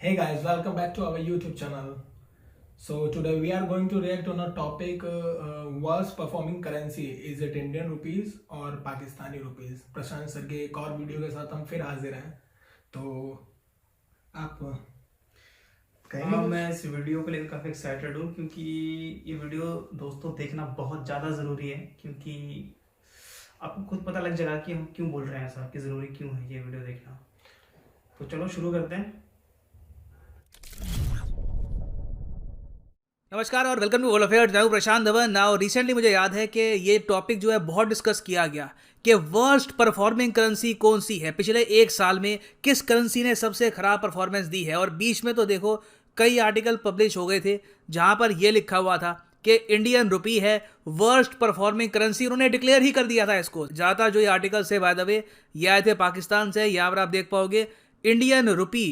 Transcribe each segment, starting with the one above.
Hey guys, welcome back to our YouTube channel. So today we are going to react on a topic worst performing currency. Is it Indian rupees और Pakistani rupees? प्रशांत sir के एक और video के साथ हम फिर हाजिर हैं. तो आप कहेंगे हाँ, कुछ? मैं इस वीडियो को लेकर काफ़ी एक्साइटेड हूँ क्योंकि ये वीडियो दोस्तों देखना बहुत ज़्यादा ज़रूरी है। क्योंकि आपको खुद पता लग जाएगा कि हम क्यों बोल रहे हैं ऐसा, कि ज़रूरी क्यों है ये वीडियो देखना। तो चलो शुरू करते हैं। नमस्कार और वेलकम टू ऑल अफेयर्स। मैं हूं प्रशांत धवन। नाउ रिसेंटली मुझे याद है कि ये टॉपिक जो है बहुत डिस्कस किया गया कि वर्स्ट परफॉर्मिंग करेंसी कौन सी है, पिछले एक साल में किस करेंसी ने सबसे खराब परफॉर्मेंस दी है। और बीच में तो देखो कई आर्टिकल पब्लिश हो गए थे जहां पर यह लिखा हुआ था कि इंडियन रुपी है वर्स्ट परफॉर्मिंग करेंसी। उन्होंने डिक्लेयर ही कर दिया था इसको। ज़्यादातर जो ये आर्टिकल से बाय द वे ये आए थे पाकिस्तान से। यहाँ पर आप देख पाओगे Indian rupee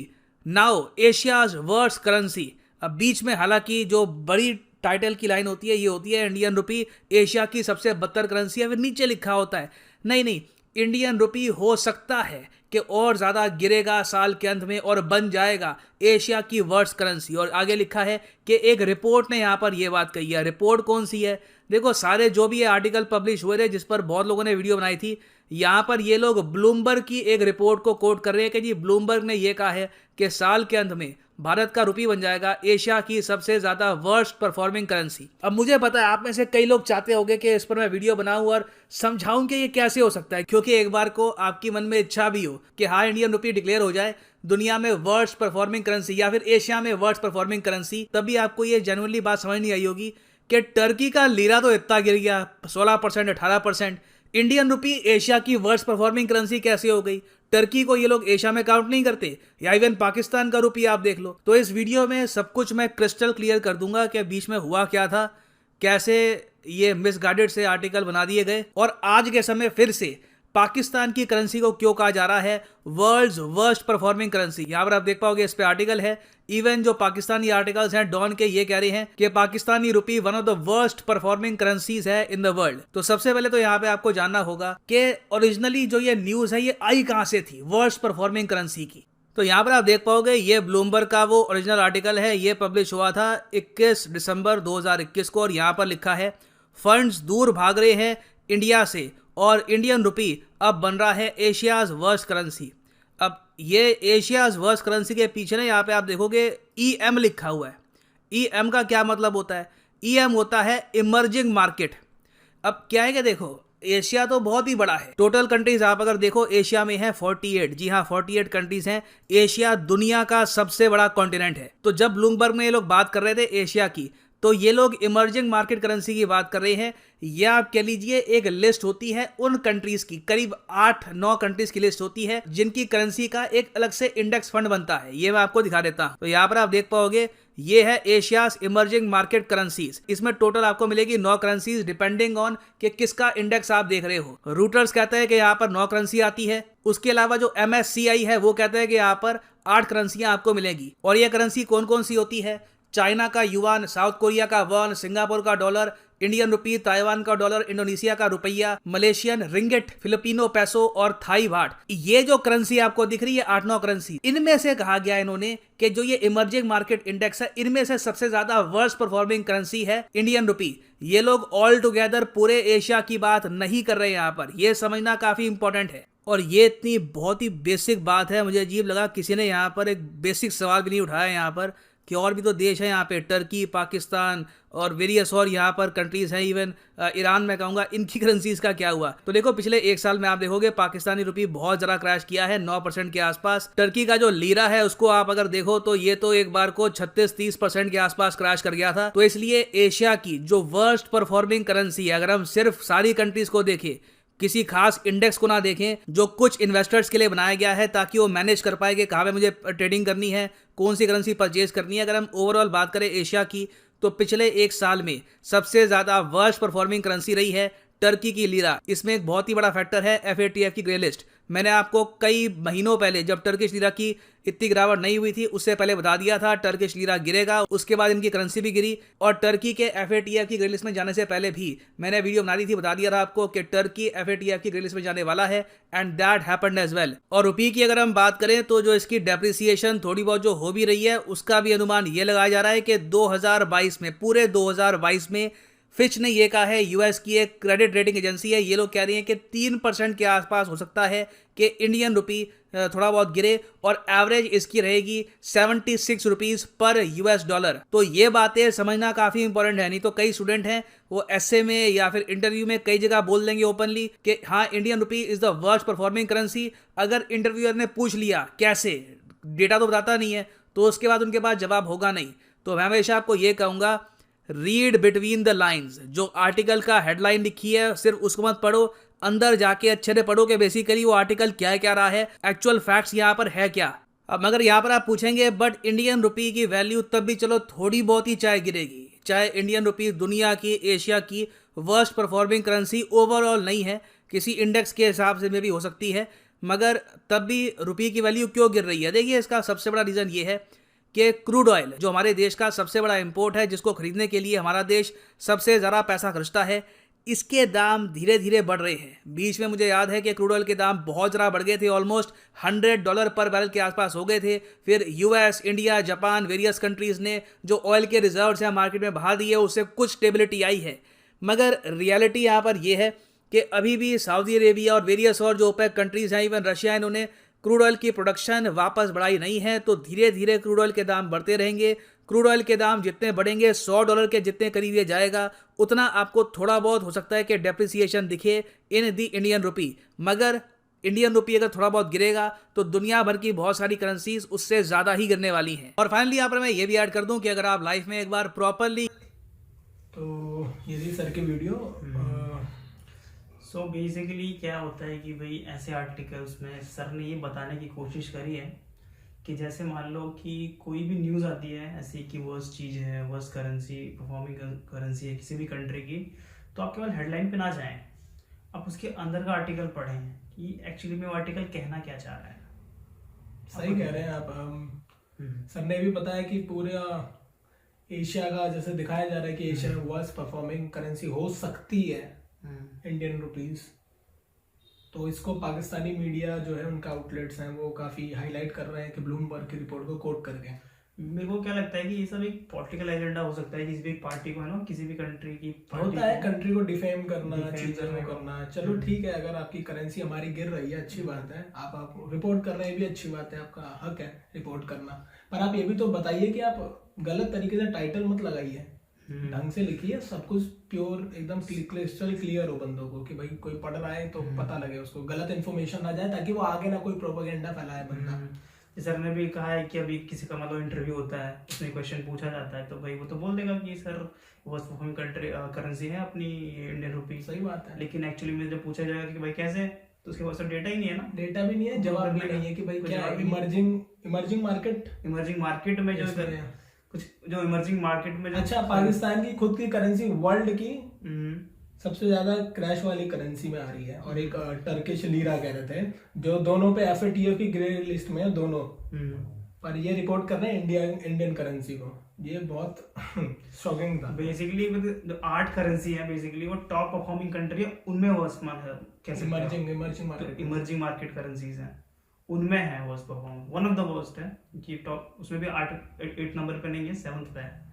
now Asia's worst currency. अब बीच में हालांकि जो बड़ी टाइटल की लाइन होती है ये होती है इंडियन रुपी एशिया की सबसे बदतर करेंसी है। फिर नीचे लिखा होता है नहीं, इंडियन रुपी हो सकता है कि और ज़्यादा गिरेगा साल के अंत में और बन जाएगा एशिया की वर्स्ट करेंसी। और आगे लिखा है कि एक रिपोर्ट ने यहाँ पर यह बात कही है। रिपोर्ट कौन सी है? देखो सारे जो भी ये आर्टिकल पब्लिश हुए थे जिस पर बहुत लोगों ने वीडियो बनाई थी, यहाँ पर ये लोग ब्लूमबर्ग की एक रिपोर्ट को कोट कर रहे हैं कि जी ब्लूमबर्ग ने यह कहा है कि साल के अंत में भारत का रुपी बन जाएगा एशिया की सबसे ज्यादा वर्स्ट परफॉर्मिंग करेंसी। अब मुझे पता है आप में से कई लोग चाहते होंगे कि इस पर मैं वीडियो बनाऊं और समझाऊं कि ये कैसे हो सकता है, क्योंकि एक बार को आपकी मन में इच्छा भी हो कि हाँ इंडियन रुपी डिक्लेयर हो जाए दुनिया में वर्स्ट परफॉर्मिंग करेंसी या फिर एशिया में वर्स्ट परफॉर्मिंग करेंसी। तभी आपको ये जेन्युइनली बात समझ नहीं आई होगी कि टर्की का लीरा तो इतना गिर गया 16% 18%। इंडियन रुपी एशिया की वर्स्ट परफॉर्मिंग करेंसी कैसे हो गई? टर्की को ये लोग एशिया में काउंट नहीं करते, या इवन पाकिस्तान का रुपया आप देख लो। तो इस वीडियो में सब कुछ मैं क्रिस्टल क्लियर कर दूंगा कि बीच में हुआ क्या था, कैसे ये मिसगाइडेड से आर्टिकल बना दिए गए और आज के समय फिर से पाकिस्तान की करेंसी को क्यों कहा जा रहा है वर्ल्ड्स वर्स्ट परफॉर्मिंग करेंसी। यहां पर आप देख पाओगे इस पे आर्टिकल है। इवन जो पाकिस्तानी आर्टिकल्स हैं डॉन के, ये कह रहे हैं कि Pakistani rupee one of the worst performing currencies है इन द वर्ल्ड। तो सबसे पहले तो यहाँ पे आपको जानना होगा कि ओरिजिनली जो ये न्यूज है ये आई कहां से थी वर्स्ट परफॉर्मिंग करेंसी की। तो यहाँ पर आप देख पाओगे ये ब्लूमबर्ग का वो ओरिजिनल आर्टिकल है। ये पब्लिश हुआ था 21 दिसंबर 2021 को और यहाँ पर लिखा है फंड्स दूर भाग रहे हैं इंडिया से और इंडियन रुपी अब बन रहा है एशियाज वर्स्ट करेंसी। अब ये एशियाज वर्स्ट करेंसी के पीछे ना यहाँ पे आप देखोगे EM लिखा हुआ है। EM का क्या मतलब होता है? EM होता है इमर्जिंग मार्केट। अब क्या है कि देखो एशिया तो बहुत ही बड़ा है। टोटल कंट्रीज आप अगर देखो एशिया में है 48। जी हाँ 48 कंट्रीज हैं। एशिया दुनिया का सबसे बड़ा कॉन्टिनेंट है। तो जब ब्लूमबर्ग में ये लोग बात कर रहे थे एशिया की, तो ये लोग इमर्जिंग मार्केट करेंसी की बात कर रहे हैं। या आप कह लीजिए एक लिस्ट होती है उन कंट्रीज की, करीब 8-9 कंट्रीज की लिस्ट होती है जिनकी करेंसी का एक अलग से इंडेक्स फंड बनता है। ये मैं आपको दिखा देता हूं। तो यहाँ पर आप देख पाओगे ये है एशियाज इमर्जिंग मार्केट करेंसीज। इसमें टोटल आपको मिलेगी 9 करेंसीज डिपेंडिंग ऑन कि किसका इंडेक्स आप देख रहे हो। रूटर्स कहता है कि यहाँ पर 9 करेंसी आती है। उसके अलावा जो MSCI है वो कहता है कि यहाँ पर 8 करेंसियां आपको मिलेगी। और ये करेंसी कौन कौन सी होती है? चाइना का युआन, साउथ कोरिया का वॉन, सिंगापुर का डॉलर, इंडियन रुपी, ताइवान का डॉलर, इंडोनेशिया का रुपया, मलेशियन रिंगिट, फिलिपिनो पैसो और थाई बाट। ये जो करेंसी आपको दिख रही है 8-9 करेंसी, इनमें से कहा गया इन्होंने कि जो ये इमर्जिंग मार्केट इंडेक्स है इनमें से सबसे ज्यादा वर्स्ट परफॉर्मिंग करेंसी है इंडियन रुपी। ये लोग ऑल टुगेदर पूरे एशिया की बात नहीं कर रहे हैं। यहाँ पर यह समझना काफी इंपॉर्टेंट है। और ये इतनी बहुत ही बेसिक बात है, मुझे अजीब लगा किसी ने यहाँ पर एक बेसिक सवाल भी नहीं उठाया यहाँ पर कि और भी तो देश हैं यहाँ पे, टर्की, पाकिस्तान और वेरियस और यहाँ पर कंट्रीज हैं। इवन ईरान मैं कहूँगा, इनकी करेंसीज का क्या हुआ? तो देखो पिछले एक साल में आप देखोगे पाकिस्तानी रुपी बहुत ज़्यादा क्रैश किया है 9% के आसपास। टर्की का जो लीरा है उसको आप अगर देखो तो ये तो एक बार को 36-30% के आसपास क्रैश कर गया था। तो इसलिए एशिया की जो वर्स्ट परफॉर्मिंग करेंसी है, अगर हम सिर्फ सारी कंट्रीज को देखें, किसी खास इंडेक्स को ना देखें जो कुछ इन्वेस्टर्स के लिए बनाया गया है ताकि वो मैनेज कर पाए कि कहाँ पे मुझे ट्रेडिंग करनी है, कौन सी करेंसी परचेज करनी है। अगर हम ओवरऑल बात करें एशिया की, तो पिछले एक साल में सबसे ज़्यादा वर्स्ट परफॉर्मिंग करेंसी रही है टर्की की लीरा। इसमें एक बहुत ही बड़ा फैक्टर है FATF की ग्रे लिस्ट। मैंने आपको कई महीनों पहले, जब टर्किश लीरा की इतनी गिरावट नहीं हुई थी, उससे पहले बता दिया था टर्किश लीरा गिरेगा। उसके बाद इनकी करेंसी भी गिरी, और टर्की के FATF की ग्रे लिस्ट में जाने से पहले भी मैंने वीडियो बना दी थी, बता दिया था आपको कि टर्की FATF की ग्रे लिस्ट में जाने वाला है, and that happened as well. और रुपये की अगर हम बात करें तो जो इसकी डेप्रिसिएशन थोड़ी बहुत जो हो भी रही है, उसका भी अनुमान ये लगाया जा रहा है कि 2022 में, पूरे 2022 में फिच ने ये कहा है, यूएस की एक क्रेडिट रेटिंग एजेंसी है, ये लोग कह रही हैं कि 3% के आसपास हो सकता है कि इंडियन रुपी थोड़ा बहुत गिरे, और एवरेज इसकी रहेगी 76 रुपीज़ पर $। तो ये बातें समझना काफ़ी इंपॉर्टेंट है, नहीं तो कई स्टूडेंट हैं वो ऐसे में या फिर इंटरव्यू में कई जगह बोल देंगे ओपनली कि हाँ Indian rupee is the worst performing currency. अगर इंटरव्यूअर ने पूछ लिया कैसे, डेटा तो बताता नहीं है, तो उसके बाद उनके पास जवाब होगा नहीं। तो मैं हमेशा आपको ये कहूँगा, रीड बिटवीन द लाइन्स। जो आर्टिकल का हेडलाइन लिखी है सिर्फ उसको मत पढ़ो, अंदर जाके अच्छे से पढ़ो कि बेसिकली वो आर्टिकल क्या क्या रहा है, एक्चुअल फैक्ट्स यहाँ पर है क्या। अब मगर यहाँ पर आप पूछेंगे बट इंडियन रुपी की वैल्यू तब भी चलो थोड़ी बहुत ही चाहे गिरेगी, चाहे इंडियन रुपी दुनिया की, एशिया की वर्स्ट परफॉर्मिंग करेंसी ओवरऑल नहीं है, किसी इंडेक्स के हिसाब से में भी हो सकती है, मगर तब भी रुपये की वैल्यू क्यों गिर रही है? देखिए इसका सबसे बड़ा रीज़न ये है कि क्रूड ऑयल जो हमारे देश का सबसे बड़ा इंपोर्ट है, जिसको खरीदने के लिए हमारा देश सबसे ज़्यादा पैसा खर्चता है, इसके दाम धीरे धीरे बढ़ रहे हैं। बीच में मुझे याद है कि क्रूड ऑयल के दाम बहुत ज़्यादा बढ़ गए थे, ऑलमोस्ट $100 पर बैरल के आसपास हो गए थे। फिर US, India, Japan, various countries ने जो ऑयल के रिजर्व्स हैं मार्केट में बहा दिए, उससे कुछ स्टेबिलिटी आई है। मगर रियलिटी यहाँ पर यह है कि अभी भी सऊदी अरेबिया और वेरियस और जो ओपेक कंट्रीज़ हैं, इवन रशिया, इन्होंने क्रूड ऑयल की प्रोडक्शन वापस बढ़ाई नहीं है। तो धीरे धीरे क्रूड ऑयल के दाम बढ़ते रहेंगे। क्रूड ऑयल के दाम जितने बढ़ेंगे, $100 के जितने करीब ये जाएगा, उतना आपको थोड़ा बहुत हो सकता है कि डेप्रिसिएशन दिखे इन दी इंडियन रुपी। मगर इंडियन रुपी अगर थोड़ा बहुत गिरेगा तो दुनिया भर की बहुत सारी करेंसीज उससे ज़्यादा ही गिरने वाली हैं। और फाइनली यहाँ पर मैं ये भी ऐड कर दूँ कि अगर आप लाइफ में एक बार प्रॉपरली, तो ये थी सर की वीडियो। सो बेसिकली क्या होता है कि भाई ऐसे आर्टिकल्स में सर ने ये बताने की कोशिश करी है कि जैसे मान लो कि कोई भी न्यूज़ आती है ऐसी कि वर्स्ट चीज़ है, वर्स्ट करेंसी, परफॉर्मिंग करेंसी है किसी भी कंट्री की, तो आप केवल हेडलाइन पे ना जाएं, आप उसके अंदर का आर्टिकल पढ़ें कि एक्चुअली में वो आर्टिकल कहना क्या चाह रहा है। सही कह रहे हैं आप। सर ने भी बताया कि पूरा एशिया का जैसे दिखाया जा रहा है कि एशिया में वर्स्ट परफॉर्मिंग करेंसी हो सकती है इंडियन रुपीस। तो इसको पाकिस्तानी मीडिया जो है, उनका आउटलेट्स हैं, वो काफी हाईलाइट कर रहे हैं कि ब्लूमबर्ग की रिपोर्ट को कोट करके। मेरे को क्या लगता है कि ये सब एक पॉलिटिकल एजेंडा हो सकता है, किसी भी पार्टी को, है ना, किसी भी कंट्री की होता है कंट्री को डिफेम करना, चीजों को करना। चलो ठीक है, अगर आपकी करेंसी हमारी गिर रही है अच्छी बात है, आप रिपोर्ट कर रहे हैं भी अच्छी बात है, आपका हक है रिपोर्ट करना, पर आप ये भी तो बताइए कि आप गलत तरीके से टाइटल मत लगाइए, ढंग से लिखिए, सब कुछ प्योर एकदम क्रिस्टल क्लियर हो बंदों को कि भाई कोई पढ़ रहा है तो पता लगे उसको, गलत इन्फॉर्मेशन ना जाए, ताकि वो आगे ना कोई प्रोपेगेंडा फैलाए बंदा। सर ने भी कहा है कि अभी किसी का मतलब इंटरव्यू होता है, उसमें क्वेश्चन पूछा जाता है, तो भाई वो तो बोल देगा कि sir worst performing country currency है अपनी इंडियन रुपी। सही बात है। लेकिन एक्चुअली में जब पूछा जाएगा कि भाई कैसे, तो उसके पास डेटा ही नहीं है ना, डेटा भी नहीं है, जवाब भी नहीं है कि भाई क्या इमर्जिंग मार्केट में जो कुछ जो इमर्जिंग मार्केट में जो, अच्छा, पाकिस्तान की खुद की करेंसी वर्ल्ड की सबसे ज्यादा क्रैश वाली करेंसी में आ रही है, और एक टर्किश लीरा कह रहे थे, जो दोनों पे FATF की ग्रे लिस्ट में है दोनों, पर ये रिपोर्ट कर रहे हैं इंडियन करेंसी को। ये बहुत शॉकिंग था। बेसिकली जो 8 करेंसी है बेसिकली वो टॉप परफॉर्मिंग कंट्री है, उनमें वर्स्ट है, कैसे इमर्जिंग मार्केट करेंसीज हैं, उनमें है worst perform, one of the worst है कि टॉप, उसमें भी 8 नंबर पे नहीं है, 7th पे है।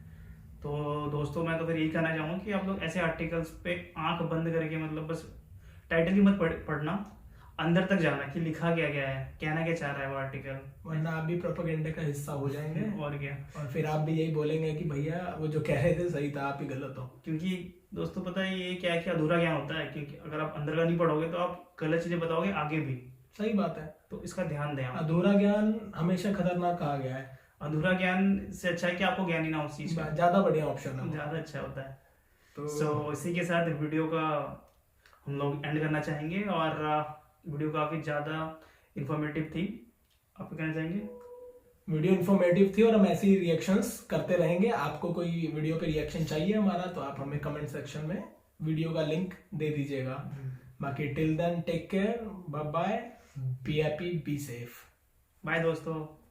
तो दोस्तों मैं तो फिर यही कहना चाहूँगा कि आप लोग ऐसे आर्टिकल्स पे आंख बंद करके, मतलब बस टाइटल ही मत पढ़ना, अंदर तक जाना कि लिखा क्या गया है, कहना क्या चाह रहा है वो आर्टिकल, वरना आप भी प्रोपेगेंडा का हिस्सा हो जाएंगे। और क्या, और फिर आप भी यही बोलेंगे कि भैया वो जो कह रहे थे सही था, आप ही गलत हो। क्योंकि दोस्तों पता है ये क्या है कि अधूरा ज्ञान होता है, क्योंकि अगर आप अंदर का नहीं पढ़ोगे तो आप गलत चीजें बताओगे आगे भी। सही बात है, तो इसका ध्यान दें। अधूरा ज्ञान हमेशा खतरनाक कहा गया है। अधूरा ज्ञान से अच्छा है कि आपको ज्ञान ही ना उस चीज का, ज्यादा बढ़िया ऑप्शन है, ज्यादा अच्छा होता है। तो इसी के साथ वीडियो का हम लोग एंड करना चाहेंगे, और वीडियो काफी ज्यादा इंफॉर्मेटिव थी। आप कहना चाहेंगे? वीडियो इंफॉर्मेटिव थी, और हम ऐसे ही रिएक्शंस करते रहेंगे। आपको कोई वीडियो पे रिएक्शन चाहिए हमारा, तो आप हमें कमेंट सेक्शन में वीडियो का लिंक दे दीजिएगा। बाकी till then take care, bye bye. Be happy, be safe. Bye दोस्तों।